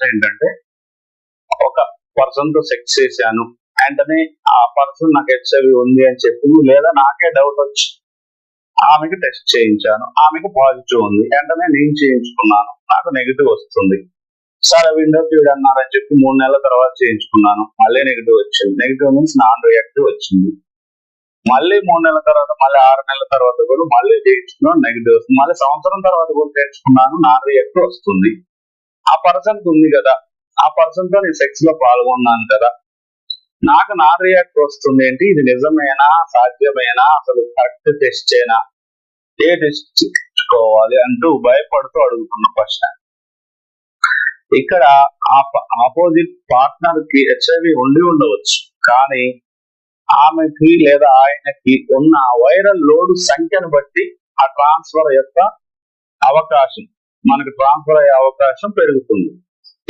ఏంటంటే ఒక పర్సన్ తో సెక్స్ చేశాను వెంటనే ఆ పర్సన్ నాకు హెచ్ఐవి ఉంది అని చెప్పింది, లేదా నాకే డౌట్ వచ్చి ఆమెకి టెస్ట్ చేయించాను, ఆమెకి పాజిటివ్ ఉంది, వెంటనే నేను చేయించుకున్నాను, నాకు నెగిటివ్ వస్తుంది. సరే విండో పీరియడ్ అన్నారని చెప్పి 3 నెలల తర్వాత చేయించుకున్నాను, మళ్ళీ నెగిటివ్ వచ్చింది. నెగిటివ్ మీన్స్ నాన్ రియాక్టివ్ వచ్చింది. మళ్ళీ 3 నెలల తర్వాత, మళ్ళీ 6 నెలల తర్వాత కూడా మళ్ళీ చేయించుకున్నాను, నెగిటివ్ వస్తుంది. మళ్ళీ సంవత్సరం తర్వాత కూడా చేయించుకున్నాను, నాన్ రియాక్టివ్ వస్తుంది. ఆ పర్సన్ ఉంది కదా, ఆ పర్సన్ తో నేను సెక్స్ లో పాల్గొన్నాను కదా, నాకు నాన్ రియాక్టివ్ వస్తుంది ఏంటి, ఇది నిజమేనా, సాధ్యమేనా, అసలు కరెక్ట్ టెస్టేనా, ఏ టెస్ట్ చేసుకోవాలి అంటూ భయపడుతూ అడుగుతున్న క్వశ్చన్. ఇక్కడ ఆపోజిట్ పార్ట్నర్ కి హెచ్ఐవి ఉండి ఉండవచ్చు, కానీ ఆమెకి లేదా ఆయనకి ఉన్న వైరల్ లోడ్ సంఖ్యను బట్టి ఆ ట్రాన్స్ఫర్ యొక్క అవకాశం, మనకు ట్రాన్స్ఫర్ అయ్యే అవకాశం పెరుగుతుంది.